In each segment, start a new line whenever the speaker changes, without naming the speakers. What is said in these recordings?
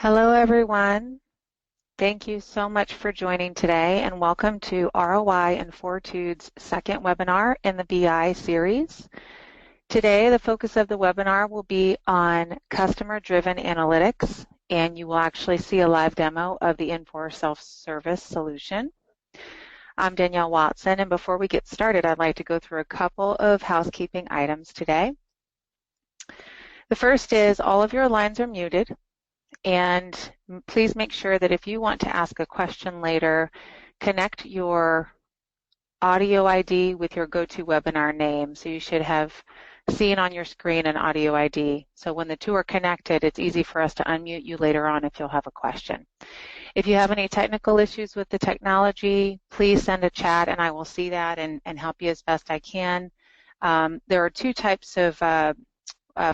Hello, everyone. Thank you so much for joining today, and welcome to ROI and Fortude's second webinar in the BI series. Today, the focus of the webinar will be on customer-driven analytics, and you will actually see a live demo of the Infor self-service solution. I'm Danielle Watson, and before we get started, I'd like to go through a couple of housekeeping items today. The first is all of your lines are muted. And please make sure that if you want to ask a question later, connect your audio ID with your GoToWebinar name. So you should have seen on your screen an audio ID. So when the two are connected, it's easy for us to unmute you later on if you'll have a question. If you have any technical issues with the technology, please send a chat and I will see that and help you as best I can. There are two types of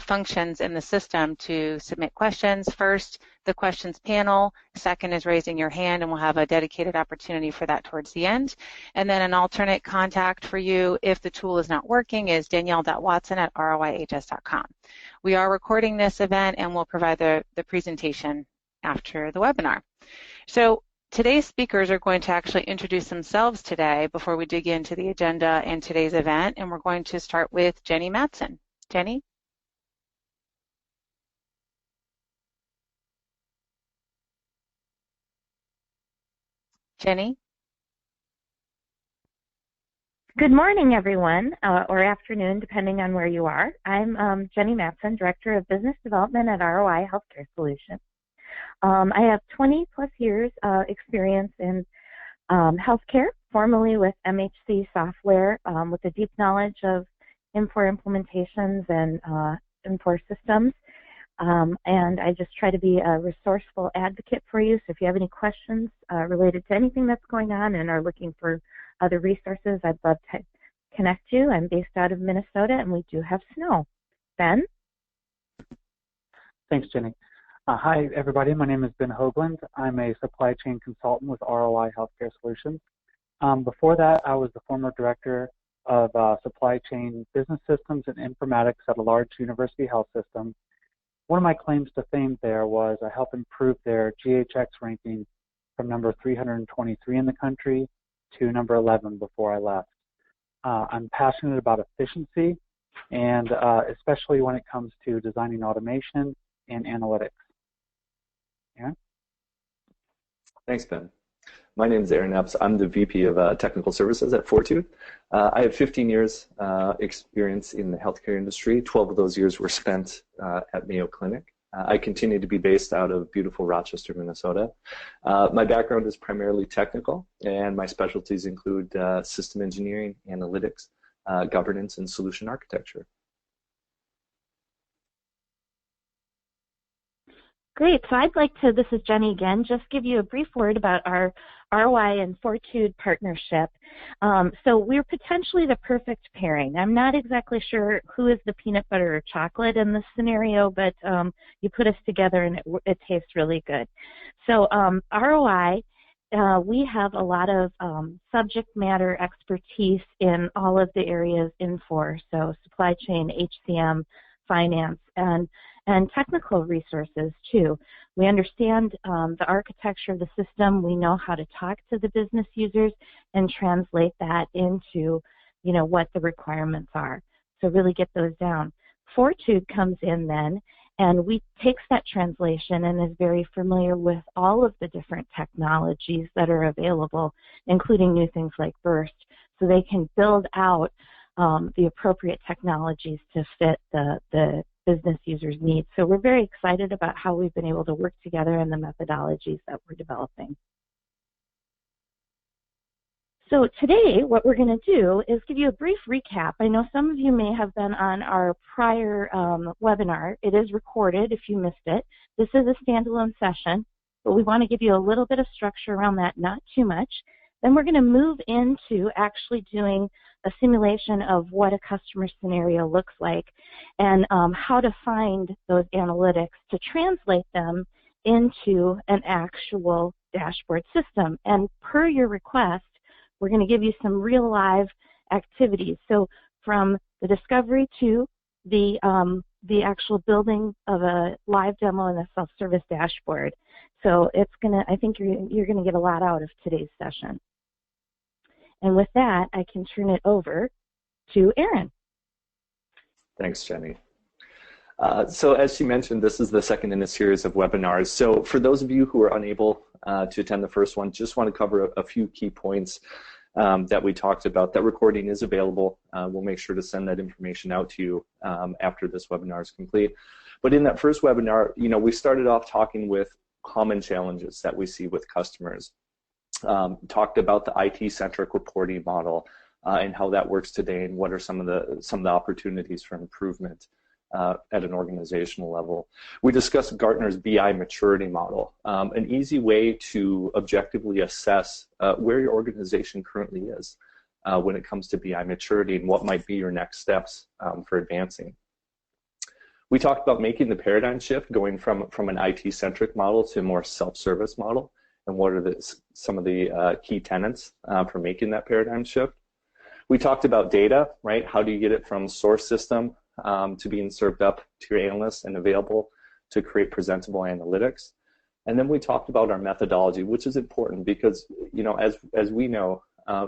functions in the system to submit questions. First, the questions panel. Second is raising your hand, and we'll have a dedicated opportunity for that towards the end. And then an alternate contact for you if the tool is not working is danielle.watson@roihs.com. We are recording this event and we'll provide the presentation after the webinar. So today's speakers are going to actually introduce themselves today before we dig into the agenda and today's event, and we're going to start with Jenny Mattson. Jenny? Jenny?
Good morning, everyone, or afternoon, depending on where you are. I'm Jenny Mattson, Director of Business Development at ROI Healthcare Solutions. I have 20-plus years experience in healthcare, formerly with MHC Software, with a deep knowledge of Infor implementations and Infor systems. And I just try to be a resourceful advocate for you. So if you have any questions related to anything that's going on and are looking for other resources, I'd love to connect you. I'm based out of Minnesota, and we do have snow. Ben?
Thanks, Jenny. Hi, everybody. My name is Ben Hougland. I'm a supply chain consultant with ROI Healthcare Solutions. Before that, I was the former director of supply chain business systems and informatics at a large university health system. One of my claims to fame there was I helped improve their GHX ranking from number 323 in the country to number 11 before I left. I'm passionate about efficiency, and especially when it comes to designing automation and analytics. Aaron?
Thanks, Ben. My name is Aaron Epps. I'm the VP of Technical Services at Fortude. I have 15 years experience in the healthcare industry. 12 of those years were spent at Mayo Clinic. I continue to be based out of beautiful Rochester, Minnesota. My background is primarily technical, and my specialties include system engineering, analytics, governance, and solution architecture.
Great. So I'd like to, this is Jenny again, just give you a brief word about our ROI and Fortude partnership. So we're potentially the perfect pairing. I'm not exactly sure who is the peanut butter or chocolate in this scenario, but you put us together and it tastes really good. So ROI, we have a lot of subject matter expertise in all of the areas Infor, so supply chain, HCM, finance, and technical resources too. We understand the architecture of the system. We know how to talk to the business users and translate that into, what the requirements are. So really get those down. Fortude comes in then, and we takes that translation and is very familiar with all of the different technologies that are available, including new things like Burst, so they can build out the appropriate technologies to fit the business users' needs. So we're very excited about how we've been able to work together and the methodologies that we're developing. So today, what we're going to do is give you a brief recap. I know some of you may have been on our prior webinar. It is recorded if you missed it. This is a standalone session, but we want to give you a little bit of structure around that, not too much. Then we're going to move into actually doing a simulation of what a customer scenario looks like and how to find those analytics to translate them into an actual dashboard system. And per your request, we're going to give you some real live activities. So from the discovery to the actual building of a live demo and a self-service dashboard. So I think you're gonna get a lot out of today's session. And with that, I can turn it over to Aaron.
Thanks, Jenny. So as she mentioned, this is the second in a series of webinars. So for those of you who are unable to attend the first one, just want to cover a few key points that we talked about. That recording is available. We'll make sure to send that information out to you after this webinar is complete. But in that first webinar, we started off talking with common challenges that we see with customers. Talked about the IT-centric reporting model and how that works today, and what are some of the opportunities for improvement at an organizational level. We discussed Gartner's BI maturity model, an easy way to objectively assess where your organization currently is when it comes to BI maturity and what might be your next steps for advancing. We talked about making the paradigm shift, going from an IT-centric model to a more self-service model, and what are some of the key tenets for making that paradigm shift. We talked about data, right? How do you get it from source system to being served up to your analysts and available to create presentable analytics? And then we talked about our methodology, which is important because, as we know,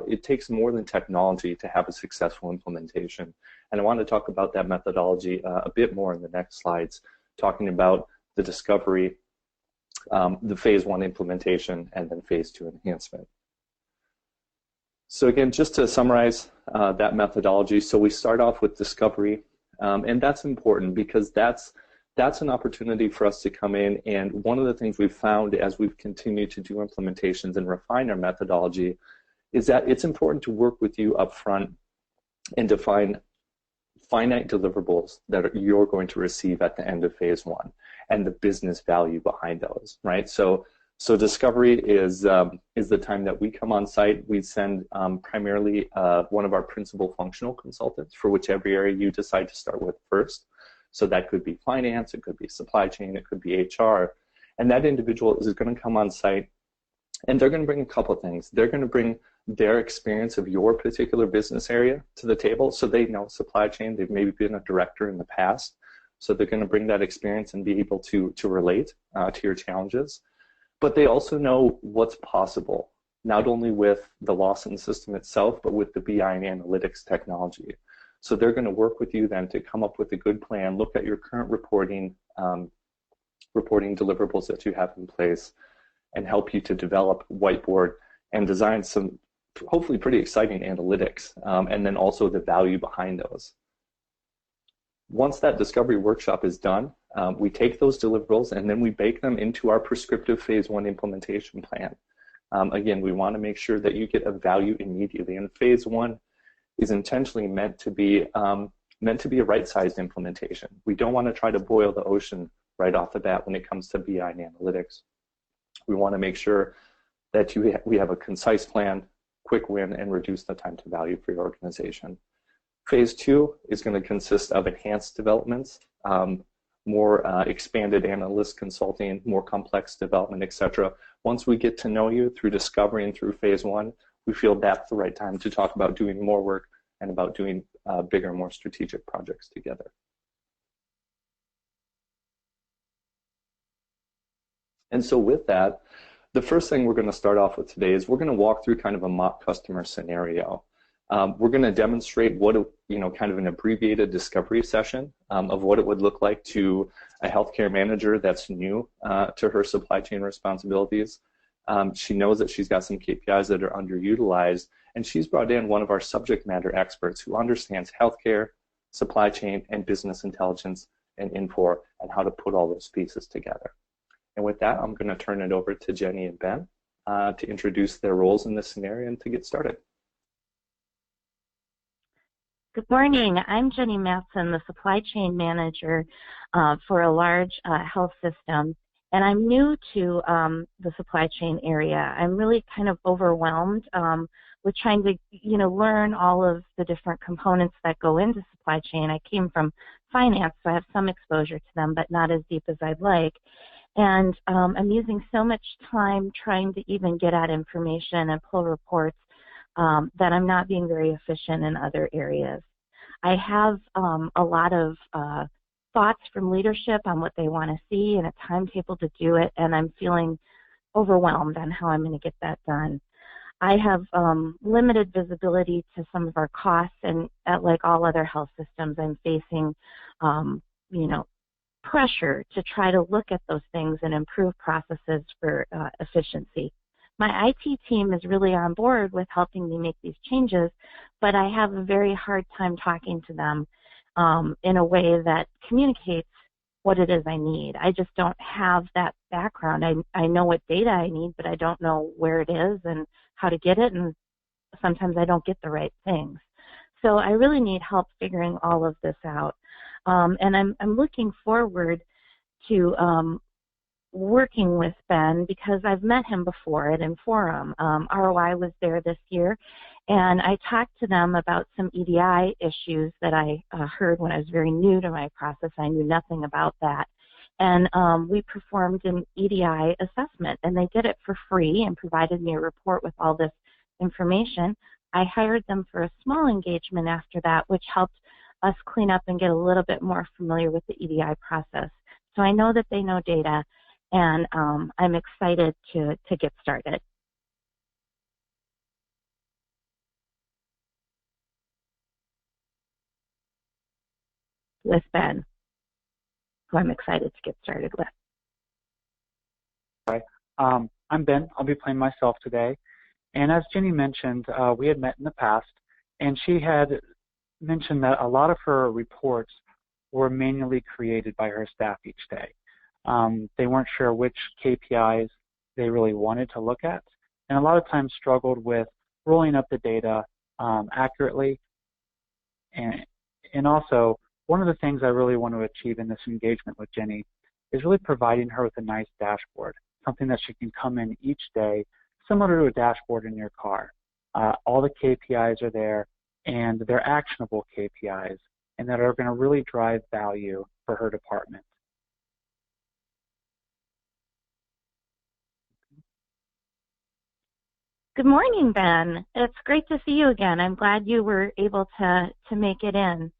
it takes more than technology to have a successful implementation. And I want to talk about that methodology a bit more in the next slides, talking about the discovery, the phase 1 implementation, and then phase 2 enhancement. So again, just to summarize that methodology, so we start off with discovery, and that's important because that's an opportunity for us to come in, and one of the things we've found as we've continued to do implementations and refine our methodology is that it's important to work with you up front and define finite deliverables that you're going to receive at the end of phase 1 and the business value behind those, right? So discovery is the time that we come on site. We send primarily one of our principal functional consultants for whichever area you decide to start with first. So that could be finance, it could be supply chain, it could be HR. And that individual is going to come on site, and they're going to bring a couple of things. They're going to bring their experience of your particular business area to the table. So they know supply chain, they've maybe been a director in the past. So they're going to bring that experience and be able to relate to your challenges. But they also know what's possible, not only with the Lawson system itself, but with the BI and analytics technology. So they're going to work with you then to come up with a good plan, look at your current reporting deliverables that you have in place, and help you to develop, whiteboard, and design some hopefully pretty exciting analytics, and then also the value behind those. Once that discovery workshop is done, we take those deliverables and then we bake them into our prescriptive phase 1 implementation plan. Again, we want to make sure that you get a value immediately, and phase 1 is intentionally meant to be a right-sized implementation. We don't want to try to boil the ocean right off the bat when it comes to BI and analytics. We want to make sure that we have a concise plan, quick win, and reduce the time to value for your organization. Phase 2 is going to consist of enhanced developments, more expanded analyst consulting, more complex development, etc. Once we get to know you through discovery and through phase 1, we feel that's the right time to talk about doing more work and about doing bigger, more strategic projects together. And so with that, the first thing we're going to start off with today is we're going to walk through kind of a mock customer scenario. We're going to demonstrate what, kind of an abbreviated discovery session of what it would look like to a healthcare manager that's new to her supply chain responsibilities. She knows that she's got some KPIs that are underutilized, and she's brought in one of our subject matter experts who understands healthcare, supply chain, and business intelligence and Infor, and how to put all those pieces together. And with that, I'm going to turn it over to Jenny and Ben to introduce their roles in this scenario and to get started.
Good morning. I'm Jenny Mattson, the supply chain manager for a large health system, and I'm new to the supply chain area. I'm really kind of overwhelmed with trying to, learn all of the different components that go into supply chain. I came from finance, so I have some exposure to them, but not as deep as I'd like. And I'm using so much time trying to even get at information and pull reports that I'm not being very efficient in other areas. I have a lot of thoughts from leadership on what they want to see and a timetable to do it, and I'm feeling overwhelmed on how I'm going to get that done. I have limited visibility to some of our costs, and like all other health systems, I'm facing, you know, pressure to try to look at those things and improve processes for efficiency. My IT team is really on board with helping me make these changes, but I have a very hard time talking to them in a way that communicates what it is I need. I just don't have that background. I know what data I need, but I don't know where it is and how to get it, and sometimes I don't get the right things. So I really need help figuring all of this out. And I'm looking forward to working with Ben because I've met him before at Inforum. ROI was there this year, and I talked to them about some EDI issues that I heard when I was very new to my process. I knew nothing about that. And we performed an EDI assessment, and they did it for free and provided me a report with all this information. I hired them for a small engagement after that, which helped us clean up and get a little bit more familiar with the EDI process. So I know that they know data, and I'm excited to get started. With Ben, who I'm excited to get started with.
Hi, I'm Ben. I'll be playing myself today. And as Jenny mentioned, we had met in the past, and she had mentioned that a lot of her reports were manually created by her staff each day. They weren't sure which KPIs they really wanted to look at, and a lot of times struggled with rolling up the data accurately. And also, one of the things I really want to achieve in this engagement with Jenny is really providing her with a nice dashboard, something that she can come in each day, similar to a dashboard in your car. All the KPIs are there, and they're actionable KPIs, and that are going to really drive value for her department.
Good morning, Ben. It's great to see you again. I'm glad you were able to make it in.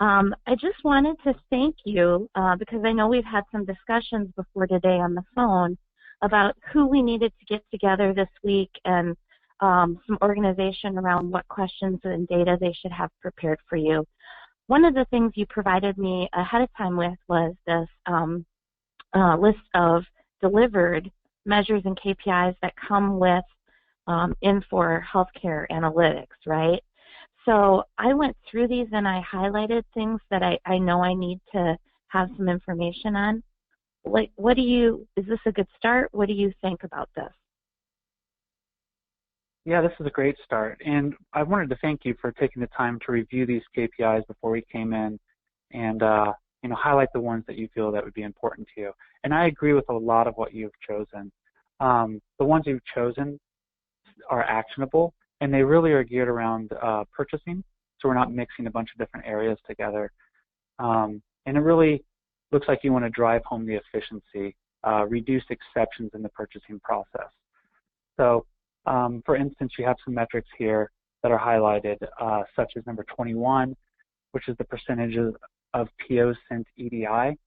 I just wanted to thank you because I know we've had some discussions before today on the phone about who we needed to get together this week and some organization around what questions and data they should have prepared for you. One of the things you provided me ahead of time with was this list of delivered measures and KPIs that come with Infor healthcare analytics, right? So I went through these and I highlighted things that I know I need to have some information on. Like, is this a good start? What do you think about this?
Yeah, this is a great start. And I wanted to thank you for taking the time to review these KPIs before we came in and highlight the ones that you feel that would be important to you. And I agree with a lot of what you've chosen. The ones you've chosen are actionable, and they really are geared around purchasing, so we're not mixing a bunch of different areas together. And it really looks like you want to drive home the efficiency, reduce exceptions in the purchasing process. So, for instance, you have some metrics here that are highlighted, such as number 21, which is the percentage of POs sent EDI.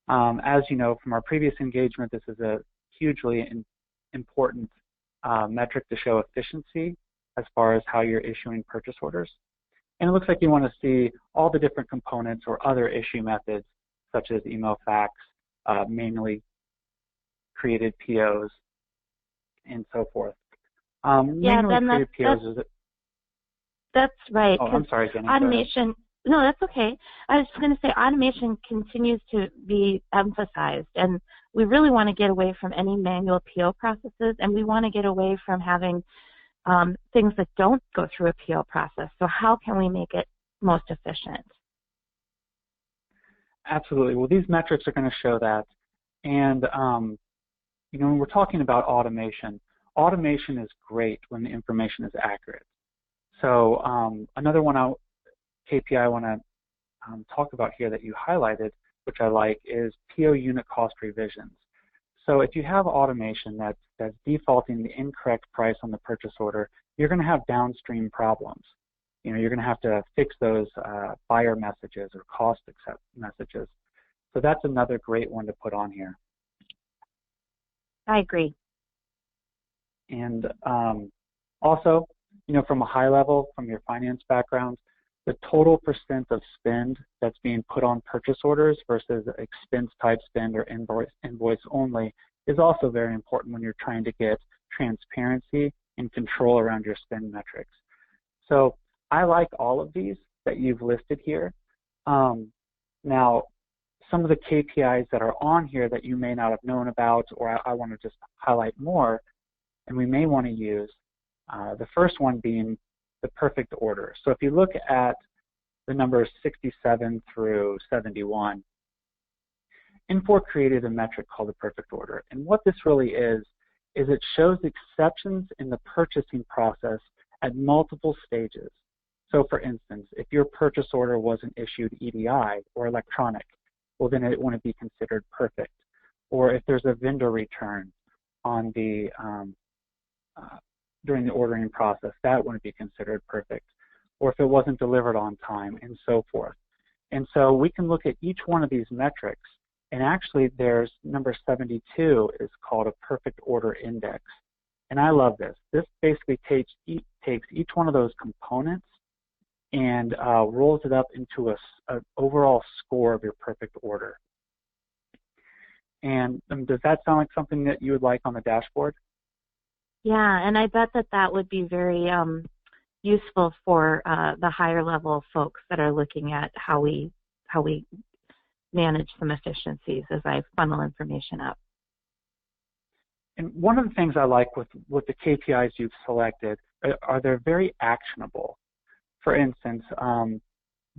As you know from our previous engagement, this is a hugely important metric to show efficiency as far as how you're issuing purchase orders. And it looks like you want to see all the different components or other issue methods, such as email, fax, manually created POs, and so forth.
Yeah,
manually created POs
that's right.
Oh, I'm sorry, Jenny.
Automation. No, that's okay. I was going to say automation continues to be emphasized, and we really want to get away from any manual PO processes, and we want to get away from having things that don't go through a PO process. So how can we make it most efficient?
Absolutely. Well, these metrics are going to show that. And, when we're talking about automation, automation is great when the information is accurate. So another KPI I want to talk about here that you highlighted, which I like, is PO unit cost revisions. So if you have automation that's defaulting the incorrect price on the purchase order, you're going to have downstream problems. you're going to have to fix those buyer messages or cost accept messages. So that's another great one to put on here.
I agree.
And also, from a high level, from your finance background, the total percent of spend that's being put on purchase orders versus expense type spend or invoice only is also very important when you're trying to get transparency and control around your spend metrics. So I like all of these that you've listed here. Now, some of the KPIs that are on here that you may not have known about, or I want to just highlight more, and we may want to use, the first one being the perfect order. So if you look at the numbers 67 through 71, Infor created a metric called the perfect order. And what this really is it shows exceptions in the purchasing process at multiple stages. So for instance, if your purchase order wasn't issued EDI or electronic, well then it wouldn't be considered perfect. Or if there's a vendor return on the during the ordering process, that wouldn't be considered perfect. Or if it wasn't delivered on time, and so forth. And so we can look at each one of these metrics, and actually there's number 72 is called a perfect order index. And I love this. This basically takes each one of those components and rolls it up into an overall score of your perfect order. And does that sound like something that you would like on the dashboard?
Yeah, and I bet that would be very useful for the higher level folks that are looking at how we manage some efficiencies as I funnel information up.
And one of the things I like with the KPIs you've selected are they're very actionable. For instance,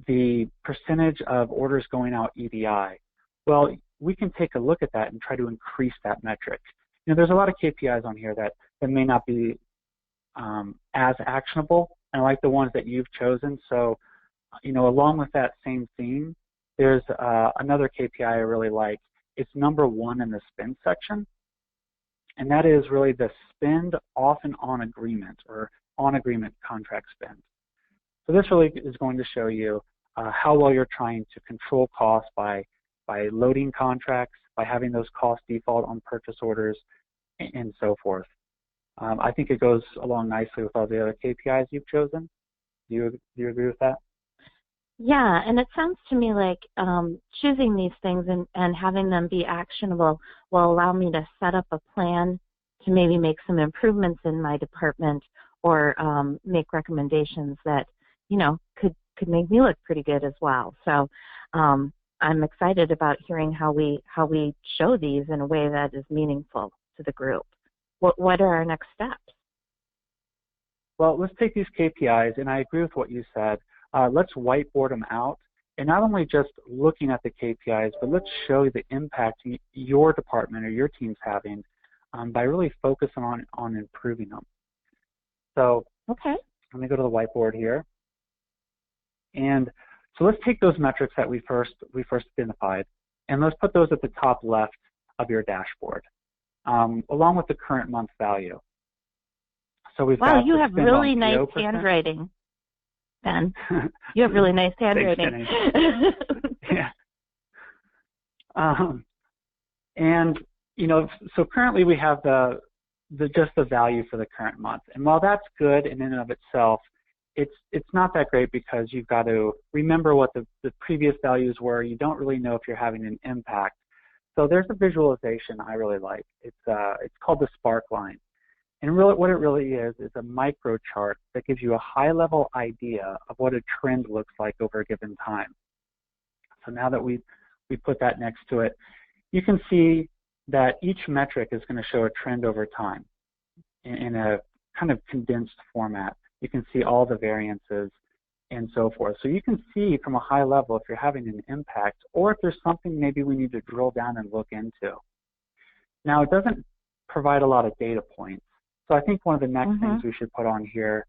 the percentage of orders going out EDI. Well, we can take a look at that and try to increase that metric. There's a lot of KPIs on here that may not be as actionable, and I like the ones that you've chosen. So, along with that same theme, there's another KPI I really like. It's number 1 in the spend section, and that is really the spend off and on agreement or on agreement contract spend. So this really is going to show you how well you're trying to control costs by loading contracts, by having those costs default on purchase orders, and so forth. I think it goes along nicely with all the other KPIs you've chosen. Do you agree with that?
Yeah, and it sounds to me like choosing these things and having them be actionable will allow me to set up a plan to maybe make some improvements in my department or make recommendations that, could make me look pretty good as well. So I'm excited about hearing how we show these in a way that is meaningful to the group. What are our next steps?
Well, let's take these KPIs, and I agree with what you said. Let's whiteboard them out, and not only just looking at the KPIs, but let's show you the impact your department or your team's having by really focusing on improving them. So
okay,
let me go to the whiteboard here. And so let's take those metrics that we first identified, and let's put those at the top left of your dashboard, along with the current month value. So we've got
you have really nice
0%.
handwriting, Ben. You have really nice handwriting.
Yeah. And so currently we have just the value for the current month, and while that's good in and of itself, it's not that great because you've got to remember what the previous values were. You don't really know if you're having an impact. So there's a visualization I really like. It's called the spark line. And really, what it really is a micro chart that gives you a high-level idea of what a trend looks like over a given time. So now that we put that next to it, you can see that each metric is going to show a trend over time in a kind of condensed format. You can see all the variances and so forth. So you can see from a high level if you're having an impact or if there's something maybe we need to drill down and look into. Now, it doesn't provide a lot of data points. So I think one of the next things we should put on here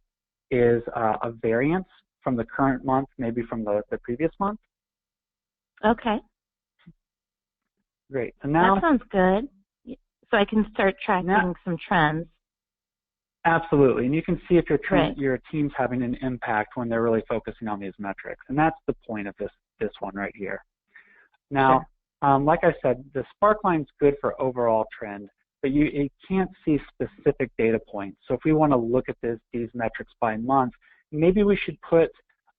is a variance from the current month, maybe from the previous month.
Okay.
Great. So now
that sounds good. So I can start tracking some trends.
Absolutely, and you can see if
Right.
your team's having an impact when they're really focusing on these metrics, and that's the point of this one right here. Now,
Sure.
like I said, the spark line's good for overall trend, but you can't see specific data points. So if we want to look at these metrics by month, maybe we should put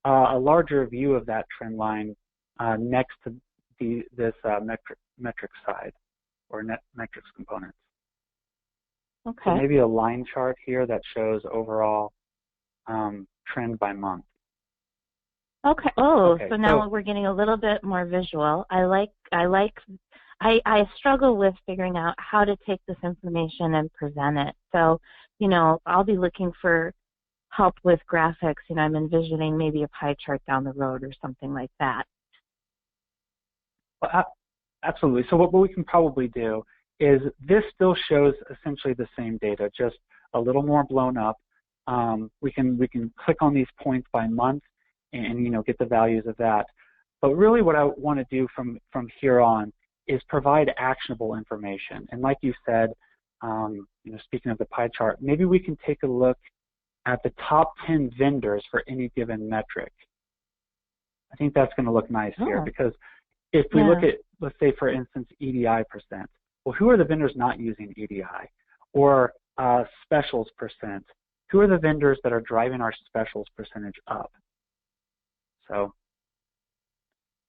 a larger view of that trend line next to this metric side or net metrics components.
Okay.
So maybe a line chart here that shows overall trend by month.
Okay. Oh,
Okay,
so now we're getting a little bit more visual. I struggle with figuring out how to take this information and present it. So, I'll be looking for help with graphics. I'm envisioning maybe a pie chart down the road or something like that.
Well, absolutely. So what we can probably do is this still shows essentially the same data, just a little more blown up. We can click on these points by month and get the values of that. But really what I want to do from here on is provide actionable information. And like you said, speaking of the pie chart, maybe we can take a look at the top 10 vendors for any given metric. I think that's going to look nice here, because if we look at, let's say for instance, EDI percent, well, who are the vendors not using EDI? Or specials percent, who are the vendors that are driving our specials percentage up? So,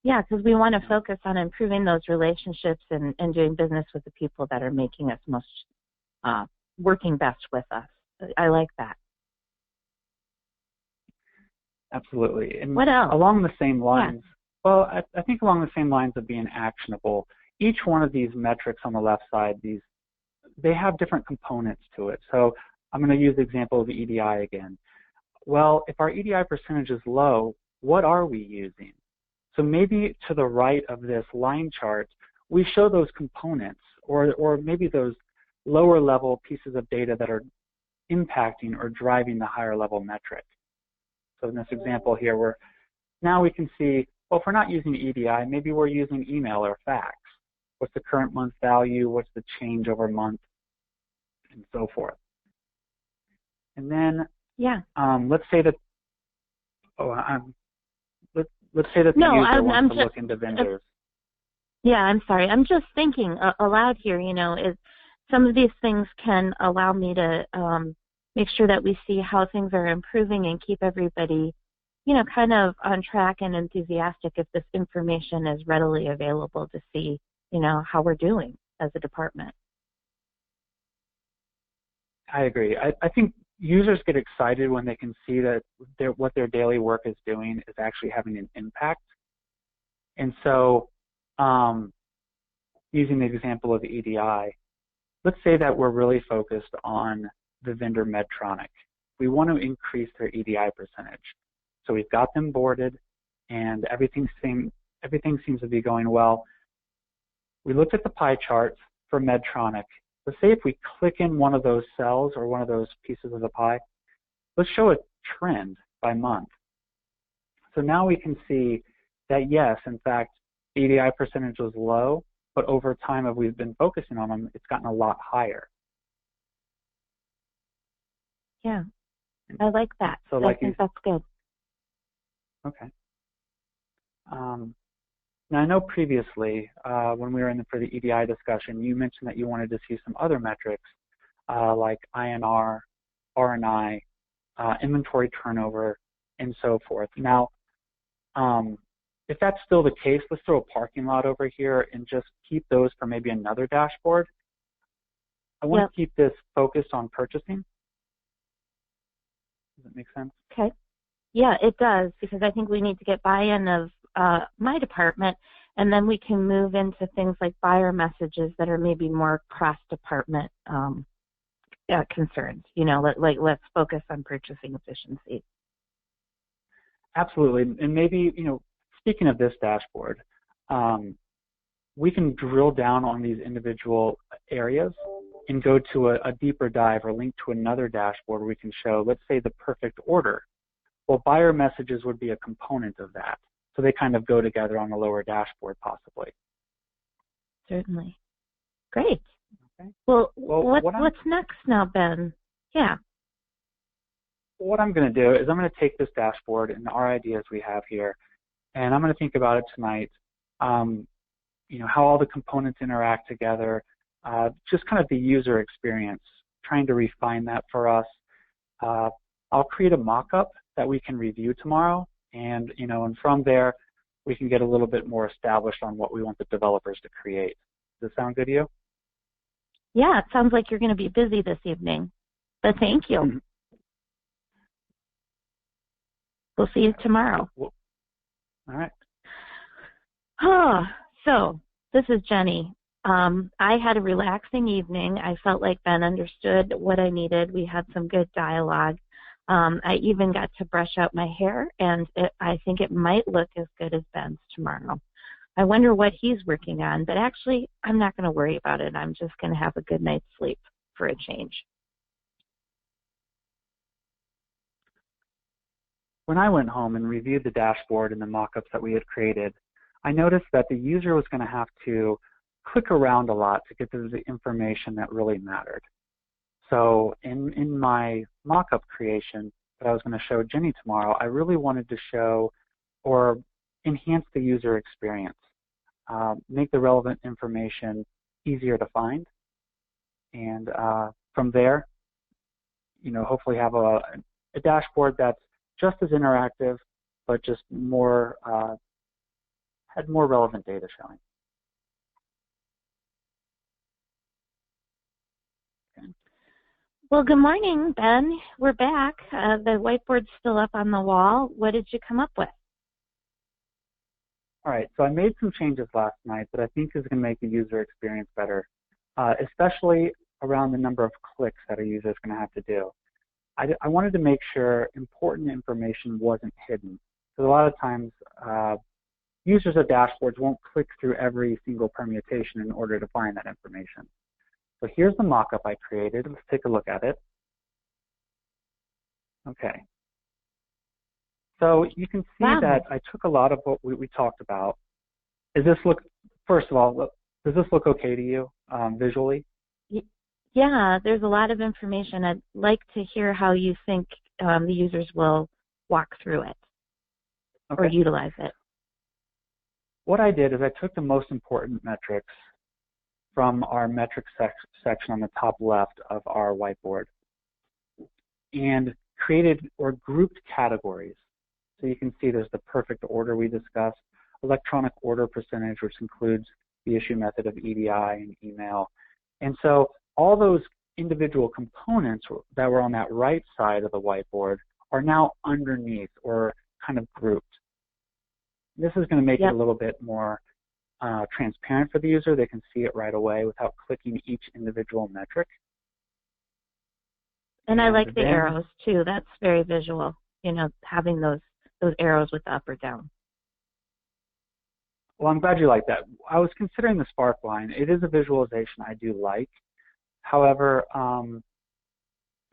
yeah, because we want to focus on improving those relationships and doing business with the people that are making us most, working best with us. I like that.
Absolutely. And
what else?
Along the same lines, well, I think along the same lines of being actionable, each one of these metrics on the left side, they have different components to it. So I'm going to use the example of the EDI again. Well, if our EDI percentage is low, what are we using? So maybe to the right of this line chart, we show those components or maybe those lower level pieces of data that are impacting or driving the higher level metric. So in this example here, now we can see, well, if we're not using EDI, maybe we're using email or fax. What's the current month value? What's the change over month? And so forth. And then, let's say that, let's say that the user wants to look into vendors.
Yeah, I'm sorry. I'm just thinking aloud here. Some of these things can allow me to make sure that we see how things are improving and keep everybody, kind of on track and enthusiastic if this information is readily available to see, how we're doing as a department.
I agree. I think users get excited when they can see that what their daily work is doing is actually having an impact. And so, using the example of EDI, let's say that we're really focused on the vendor Medtronic. We want to increase their EDI percentage. So we've got them boarded and everything seems to be going well. We looked at the pie charts for Medtronic. Let's say if we click in one of those cells or one of those pieces of the pie, let's show a trend by month. So now we can see that yes, in fact, the EDI percentage was low, but over time, as we've been focusing on them, it's gotten a lot higher.
Yeah, I like that.
So
I think that's good.
Okay. Now, I know previously, when we were for the EDI discussion, you mentioned that you wanted to see some other metrics like INR, RNI, inventory turnover, and so forth. Now, if that's still the case, let's throw a parking lot over here and just keep those for maybe another dashboard. I want to keep this focused on purchasing. Does that make sense?
Okay. Yeah, it does, because I think we need to get buy-in of my department, and then we can move into things like buyer messages that are maybe more cross-department concerns. Let's focus on purchasing efficiency.
Absolutely, and maybe, speaking of this dashboard, we can drill down on these individual areas and go to a deeper dive or link to another dashboard where we can show, let's say, the perfect order. Well, buyer messages would be a component of that. So they kind of go together on the lower dashboard, possibly.
Certainly. Great.
Okay.
Well what's next now, Ben? Yeah.
what I'm going to do is I'm going to take this dashboard and our ideas we have here, and I'm going to think about it tonight. How all the components interact together, just kind of the user experience, trying to refine that for us. I'll create a mock-up that we can review tomorrow, and from there we can get a little bit more established on what we want the developers to create. Does this sound good to you?
Yeah, it sounds like you're going to be busy this evening, but thank you. We'll see you tomorrow.
All right.
So this is Jenny. I had a relaxing evening. I felt like Ben understood what I needed. We had some good dialogue. I even got to brush out my hair, and I think it might look as good as Ben's tomorrow. I wonder what he's working on, but actually I'm not going to worry about it. I'm just going to have a good night's sleep for a change.
When I went home and reviewed the dashboard and the mock-ups that we had created, I noticed that the user was going to have to click around a lot to get to the information that really mattered. So in my mock-up creation that I was going to show Jenny tomorrow, I really wanted to show or enhance the user experience, make the relevant information easier to find, and from there, hopefully have a dashboard that's just as interactive, but just more had more relevant data showing.
Well, good morning, Ben. We're back. The whiteboard's still up on the wall. What did you come up with?
All right, so I made some changes last night that I think is going to make the user experience better, especially around the number of clicks that a user is going to have to do. I wanted to make sure important information wasn't hidden. So a lot of times, users of dashboards won't click through every single permutation in order to find that information. So here's the mock-up I created. Let's take a look at it. Okay. So you can see that I took a lot of what we talked about. First of all, does this look okay to you visually?
Yeah, there's a lot of information. I'd like to hear how you think the users will walk through it or utilize it.
What I did is I took the most important metrics from our metrics section on the top left of our whiteboard and created or grouped categories. So you can see there's the perfect order we discussed, electronic order percentage, which includes the issue method of EDI and email. And so all those individual components that were on that right side of the whiteboard are now underneath or kind of grouped. This is going to make it a little bit more transparent for the user. They can see it right away without clicking each individual metric.
And I like the arrows too. That's very visual, having those arrows with the up or down.
Well, I'm glad you like that. I was considering the spark line. It is a visualization I do like. However,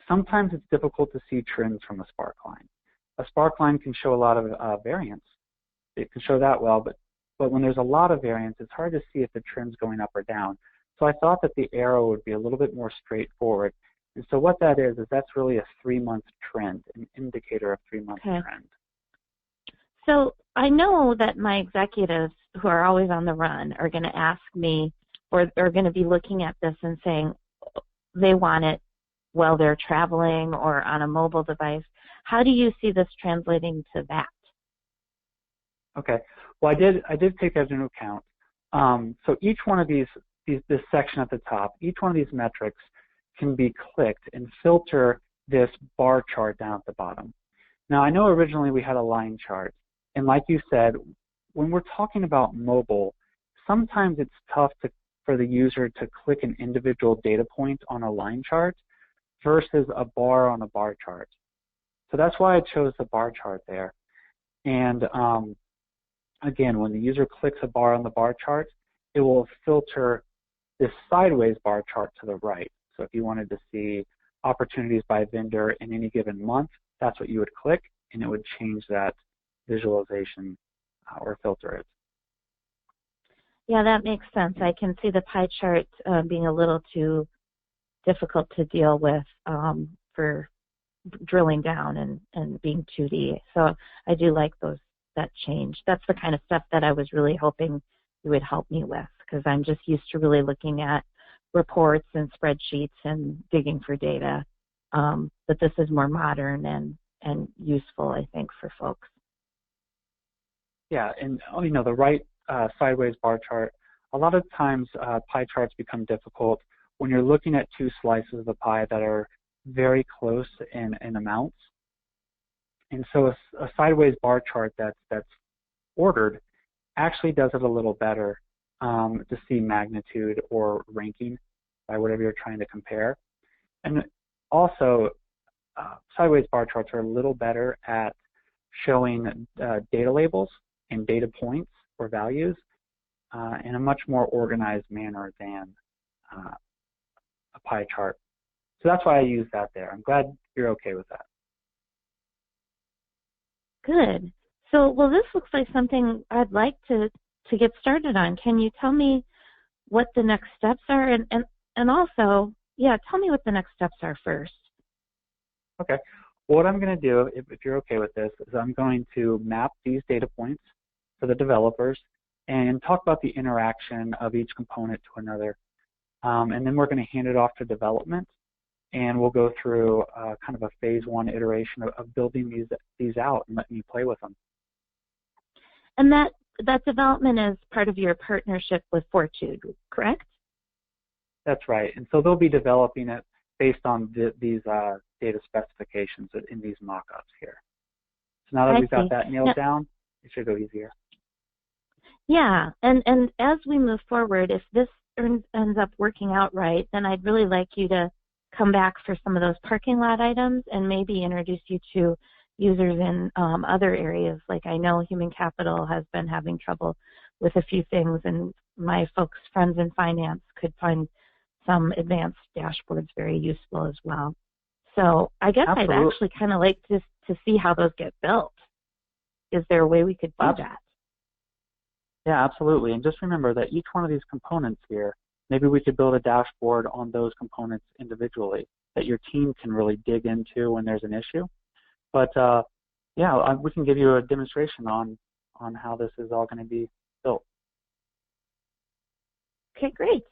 sometimes it's difficult to see trends from a spark line. A spark line can show a lot of variance. It can show that well, but when there's a lot of variance, it's hard to see if the trend's going up or down. So I thought that the arrow would be a little bit more straightforward. And so what that is that's really a 3-month trend, an indicator of 3-month trend.
So I know that my executives who are always on the run are going to ask me or are going to be looking at this and saying they want it while they're traveling or on a mobile device. How do you see this translating to that?
Okay. Well, I did take that into account. So each one of this section at the top, each one of these metrics can be clicked and filter this bar chart down at the bottom. Now, I know originally we had a line chart, and like you said, when we're talking about mobile, sometimes it's tough for the user to click an individual data point on a line chart versus a bar on a bar chart. So that's why I chose the bar chart there. And again, when the user clicks a bar on the bar chart, it will filter this sideways bar chart to the right. So if you wanted to see opportunities by vendor in any given month, that's what you would click, and it would change that visualization or filter it.
Yeah, that makes sense. I can see the pie chart being a little too difficult to deal with for drilling down and being 2D. So I do like that change. That's the kind of stuff that I was really hoping you would help me with, because I'm just used to really looking at reports and spreadsheets and digging for data. But this is more modern and useful, I think, for folks.
Yeah, and the right sideways bar chart, a lot of times pie charts become difficult when you're looking at two slices of the pie that are very close in amounts. And so a sideways bar chart that's ordered actually does it a little better to see magnitude or ranking by whatever you're trying to compare. And also, sideways bar charts are a little better at showing data labels and data points or values in a much more organized manner than a pie chart. So that's why I use that there. I'm glad you're okay with that.
Good. So, well, this looks like something I'd like to get started on. Can you tell me what the next steps are? And also, yeah, tell me what the next steps are first.
Okay. What I'm going to do, if you're okay with this, is I'm going to map these data points for the developers and talk about the interaction of each component to another. And then we're going to hand it off to development, and we'll go through kind of a phase 1 iteration of building these out and letting you play with them.
And that development is part of your partnership with Fortude, correct?
That's right. And so they'll be developing it based on these data specifications in these mock-ups here. So now that we've got that nailed down, it should go easier.
Yeah, and as we move forward, if this ends up working out right, then I'd really like you to come back for some of those parking lot items and maybe introduce you to users in other areas. Like I know human capital has been having trouble with a few things, and my folks, friends in finance, could find some advanced dashboards very useful as well. So I guess I'd actually kind of like to see how those get built. Is there a way we could do that?
Yeah, absolutely. And just remember that each one of these components here, maybe we could build a dashboard on those components individually that your team can really dig into when there's an issue. But yeah, we can give you a demonstration on how this is all going to be built.
Okay, great.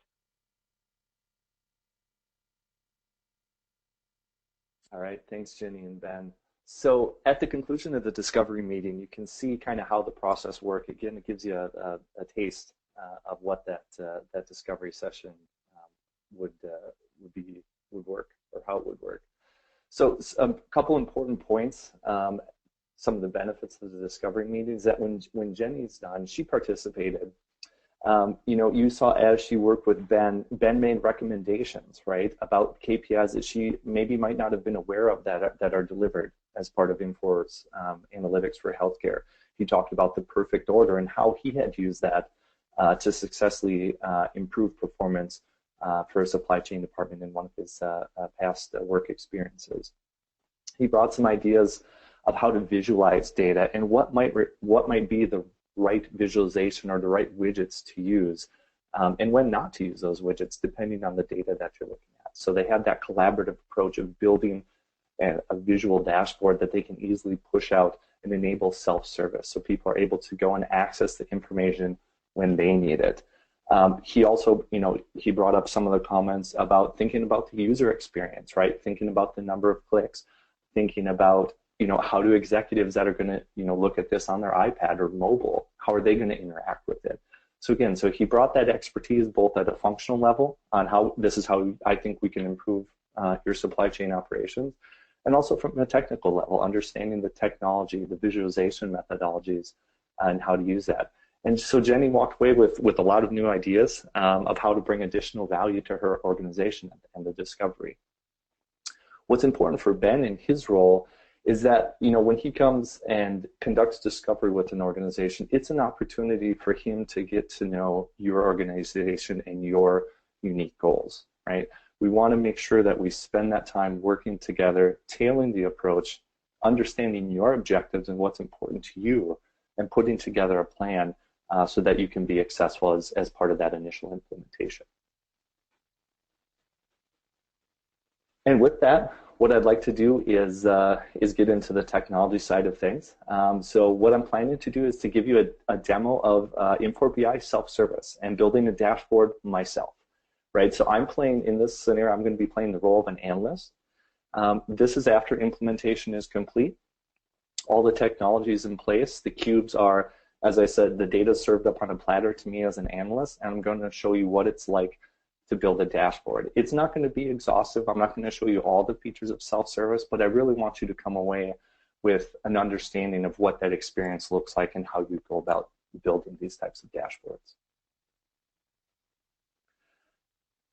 All right, thanks, Jenny and Ben. So at the conclusion of the discovery meeting, you can see kind of how the process works. Again, it gives you a taste of what that discovery session would work, or how it would work. So a couple important points. Some of the benefits of the discovery meeting is that when Jenny's done, she participated. You saw as she worked with Ben made recommendations, right, about KPIs that she maybe might not have been aware of that are delivered as part of Infor's analytics for healthcare. He talked about the perfect order and how he had used that to successfully improve performance for a supply chain department in one of his past work experiences. He brought some ideas of how to visualize data and what might be the right visualization or the right widgets to use, and when not to use those widgets, depending on the data that you're looking at. So they had that collaborative approach of building a visual dashboard that they can easily push out and enable self-service, so people are able to go and access the information when they need it. He also, he brought up some of the comments about thinking about the user experience, right? Thinking about the number of clicks, thinking about how do executives that are going to, look at this on their iPad or mobile, how are they going to interact with it? So again, he brought that expertise both at a functional level on how this is how I think we can improve your supply chain operations, and also from a technical level, understanding the technology, the visualization methodologies, and how to use that. And so Jenny walked away with a lot of new ideas of how to bring additional value to her organization and the discovery. What's important for Ben in his role is that, when he comes and conducts discovery with an organization, it's an opportunity for him to get to know your organization and your unique goals, right? We want to make sure that we spend that time working together, tailoring the approach, understanding your objectives and what's important to you, and putting together a plan so that you can be successful as part of that initial implementation. And with that, what I'd like to do is get into the technology side of things. So what I'm planning to do is to give you a demo of Infor BI self-service and building a dashboard myself, right? So I'm playing, in this scenario, I'm going to be playing the role of an analyst. This is after implementation is complete. All the technology is in place. The cubes are, as I said, the data is served up on a platter to me as an analyst, and I'm going to show you what it's like to build a dashboard. It's not going to be exhaustive. I'm not going to show you all the features of self-service, but I really want you to come away with an understanding of what that experience looks like and how you go about building these types of dashboards.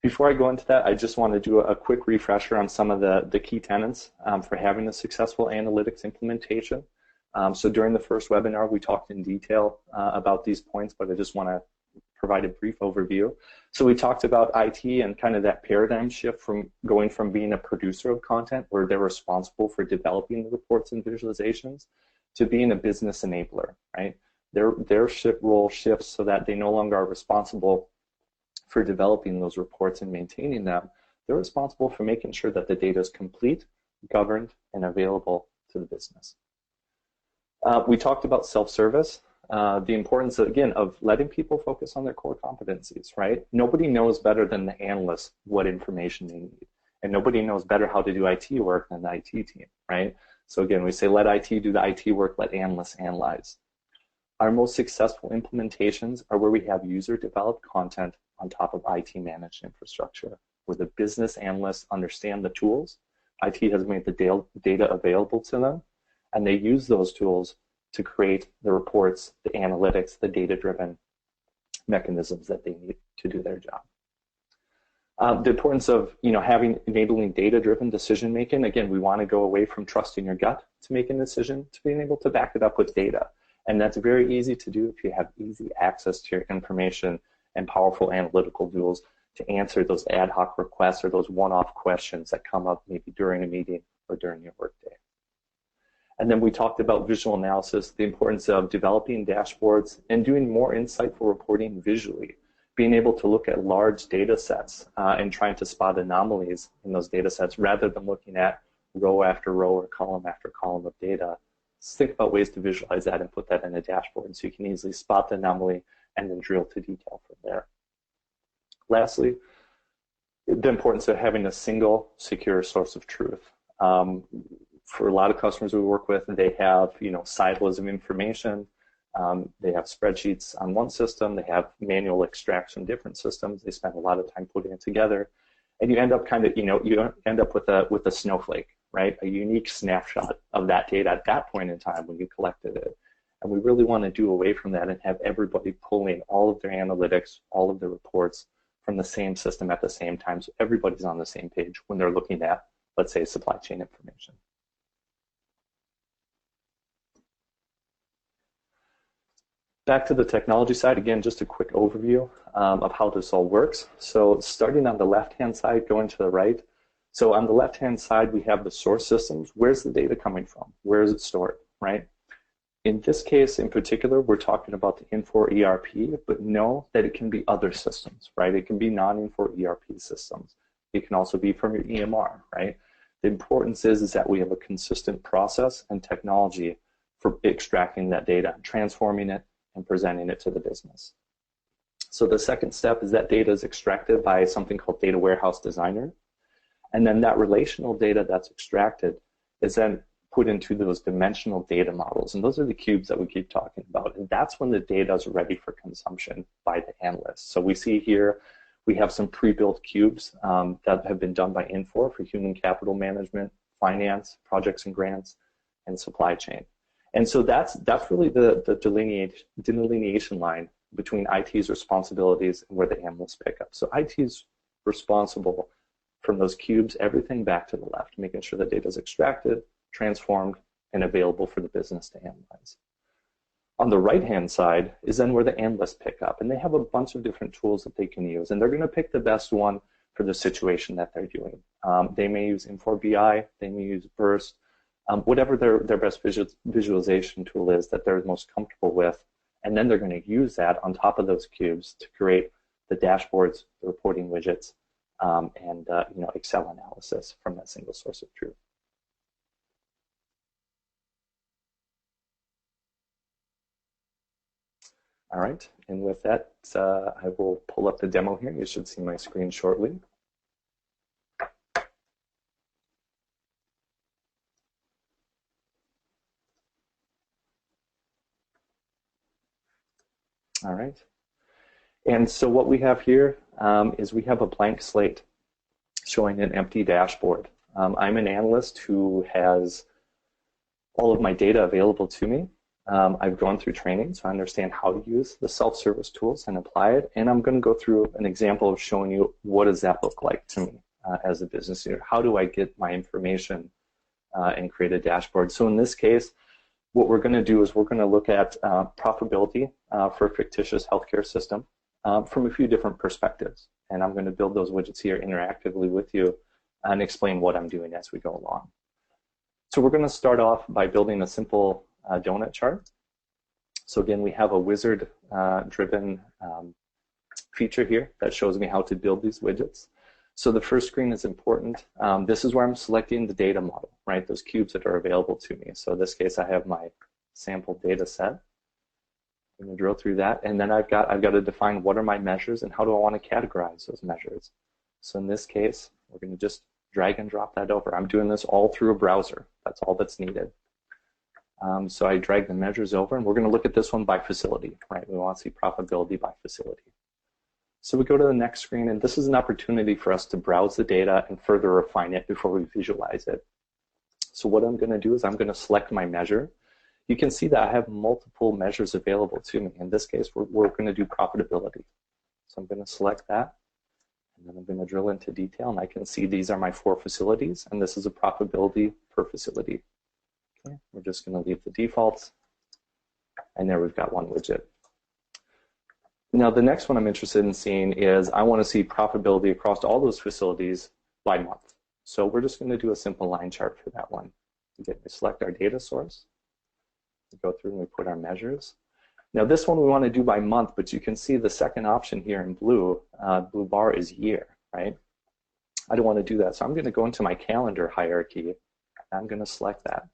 Before I go into that, I just want to do a quick refresher on some of the key tenets for having a successful analytics implementation. So during the first webinar, we talked in detail about these points, but I just want to provide a brief overview. So we talked about IT and kind of that paradigm shift from going from being a producer of content, where they're responsible for developing the reports and visualizations, to being a business enabler, right? Their role shifts so that they no longer are responsible for developing those reports and maintaining them. They're responsible for making sure that the data is complete, governed, and available to the business. We talked about self-service, the importance, again, of letting people focus on their core competencies, right? Nobody knows better than the analysts what information they need, and nobody knows better how to do IT work than the IT team, right? So again, we say let IT do the IT work, let analysts analyze. Our most successful implementations are where we have user-developed content on top of IT-managed infrastructure, where the business analysts understand the tools, IT has made the data available to them, and they use those tools to create the reports, the analytics, the data-driven mechanisms that they need to do their job. The importance of enabling data-driven decision-making. Again, we want to go away from trusting your gut to making a decision to being able to back it up with data. And that's very easy to do if you have easy access to your information and powerful analytical tools to answer those ad hoc requests or those one-off questions that come up maybe during a meeting or during your workday. And then we talked about visual analysis, the importance of developing dashboards and doing more insightful reporting visually, being able to look at large data sets and trying to spot anomalies in those data sets rather than looking at row after row or column after column of data. Just think about ways to visualize that and put that in a dashboard so you can easily spot the anomaly and then drill to detail from there. Lastly, the importance of having a single secure source of truth. For a lot of customers we work with, they have silos of information. They have spreadsheets on one system. They have manual extracts from different systems. They spend a lot of time putting it together, and you end up with a snowflake, right? A unique snapshot of that data at that point in time when you collected it. And we really want to do away from that and have everybody pulling all of their analytics, all of their reports from the same system at the same time, so everybody's on the same page when they're looking at, let's say, supply chain information. Back to the technology side, again, just a quick overview of how this all works. So starting on the left-hand side, going to the right. So on the left-hand side, we have the source systems. Where's the data coming from? Where is it stored, right? In this case, in particular, we're talking about the Infor ERP, but know that it can be other systems, right? It can be non-Infor ERP systems. It can also be from your EMR, right? The importance is that we have a consistent process and technology for extracting that data, transforming it, and presenting it to the business. So the second step is that data is extracted by something called Data Warehouse Designer. And then that relational data that's extracted is then put into those dimensional data models. And those are the cubes that we keep talking about. And that's when the data is ready for consumption by the analyst. So we see here, we have some pre-built cubes that have been done by Infor for human capital management, finance, projects and grants, and supply chain. And so that's really the delineation line between IT's responsibilities and where the analysts pick up. So IT is responsible from those cubes, everything back to the left, making sure the data is extracted, transformed, and available for the business to analyze. On the right-hand side is then where the analysts pick up, and they have a bunch of different tools that they can use, and they're going to pick the best one for the situation that they're doing. They may use Infor BI, they may use Burst, whatever their best visualization tool is that they're most comfortable with, and then they're going to use that on top of those cubes to create the dashboards, the reporting widgets, and Excel analysis from that single source of truth. All right, and with that, I will pull up the demo here. You should see my screen shortly. All right, and so what we have here is we have a blank slate showing an empty dashboard. I'm an analyst who has all of my data available to me. I've gone through training, so I understand how to use the self-service tools and apply it. And I'm going to go through an example of showing you what does that look like to me as a business leader. How do I get my information and create a dashboard? So in this case, what we're going to do is we're going to look at profitability for a fictitious healthcare system from a few different perspectives. And I'm going to build those widgets here interactively with you and explain what I'm doing as we go along. So we're going to start off by building a simple donut chart. So again, we have a wizard-driven feature here that shows me how to build these widgets. So the first screen is important. This is where I'm selecting the data model, right? Those cubes that are available to me. So in this case, I have my sample data set. I'm going to drill through that, and then I've got to define what are my measures and how do I want to categorize those measures. So in this case, we're going to just drag and drop that over. I'm doing this all through a browser. That's all that's needed. So I drag the measures over, and we're going to look at this one by facility, right? We want to see profitability by facility. So we go to the next screen, and this is an opportunity for us to browse the data and further refine it before we visualize it. So what I'm going to do is I'm going to select my measure. You can see that I have multiple measures available to me. In this case, we're going to do profitability. So I'm going to select that, and then I'm going to drill into detail, and I can see these are my 4 facilities, and this is a profitability per facility. Okay, we're just going to leave the defaults, and there we've got one widget. Now the next one I'm interested in seeing is I want to see profitability across all those facilities by month. So we're just going to do a simple line chart for that one. Again, we select our data source, we go through and we put our measures. Now this one we want to do by month, but you can see the second option here in blue, blue bar is year, right? I don't want to do that, so I'm going to go into my calendar hierarchy, and I'm going to select that.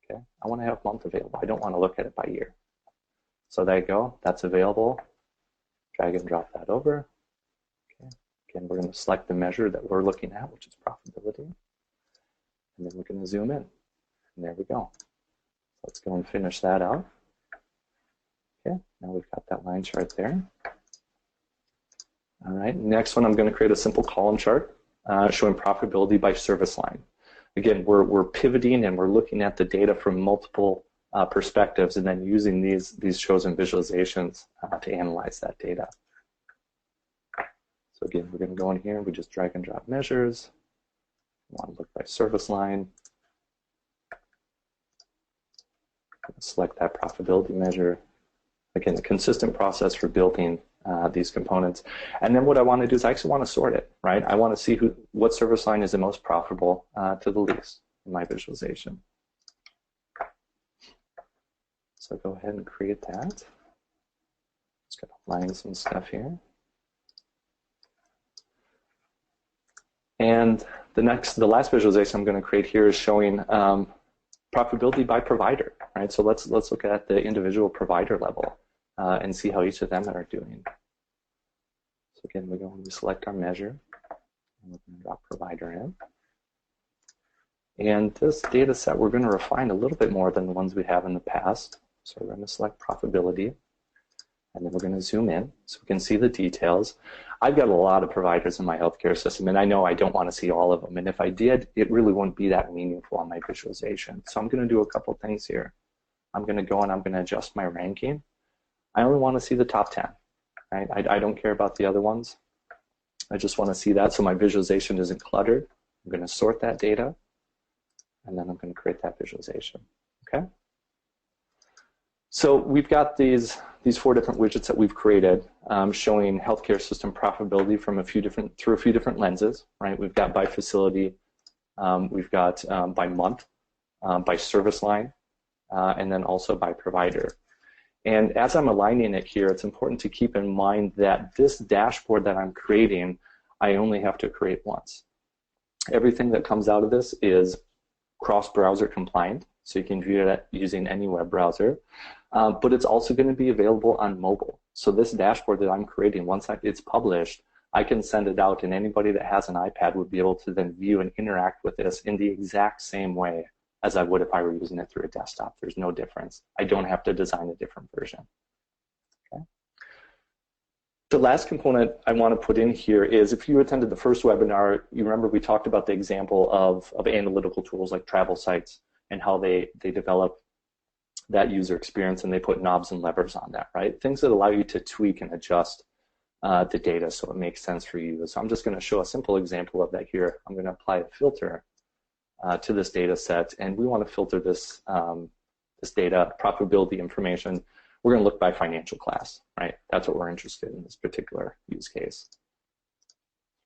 Okay, I want to have month available. I don't want to look at it by year. So there you go, that's available. Drag and drop that over. Okay. Again, we're going to select the measure that we're looking at, which is profitability. And then we're going to zoom in. And there we go. Let's go and finish that out. Okay, now we've got that line chart there. All right, next one I'm going to create a simple column chart showing profitability by service line. Again, we're pivoting and we're looking at the data from multiple perspectives and then using these chosen visualizations to analyze that data. So again, we're going to go in here and we just drag and drop measures. We want to look by service line. Select that profitability measure. Again, a consistent process for building these components. And then what I want to do is I actually want to sort it, right? I want to see what service line is the most profitable to the least in my visualization. So go ahead and create that. Just going to line some stuff here. And the last visualization I'm going to create here is showing profitability by provider, right? So let's look at the individual provider level and see how each of them are doing. So again, we go and we select our measure, and we're going to drop provider in. And this data set we're going to refine a little bit more than the ones we have in the past. So we're going to select profitability, and then we're going to zoom in so we can see the details. I've got a lot of providers in my healthcare system, and I know I don't want to see all of them. And if I did, it really wouldn't be that meaningful on my visualization. So I'm going to do a couple things here. I'm going to go and I'm going to adjust my ranking. I only want to see the top 10. Right? I don't care about the other ones. I just want to see that so my visualization isn't cluttered. I'm going to sort that data, and then I'm going to create that visualization. Okay? So we've got these 4 different widgets that we've created showing healthcare system profitability from through a few different lenses, right? We've got by facility, we've got by month, by service line, and then also by provider. And as I'm aligning it here, it's important to keep in mind that this dashboard that I'm creating, I only have to create once. Everything that comes out of this is cross-browser compliant, so you can view it using any web browser, but it's also going to be available on mobile. So this dashboard that I'm creating, once it's published, I can send it out, and anybody that has an iPad would be able to then view and interact with this in the exact same way as I would if I were using it through a desktop. There's no difference. I don't have to design a different version. Okay. The last component I want to put in here is, if you attended the first webinar, you remember we talked about the example of analytical tools like travel sites and how they develop that user experience, and they put knobs and levers on that, right? Things that allow you to tweak and adjust the data so it makes sense for you. So I'm just going to show a simple example of that here. I'm going to apply a filter to this data set, and we want to filter this, this data profitability information. We're going to look by financial class, right? That's what we're interested in this particular use case.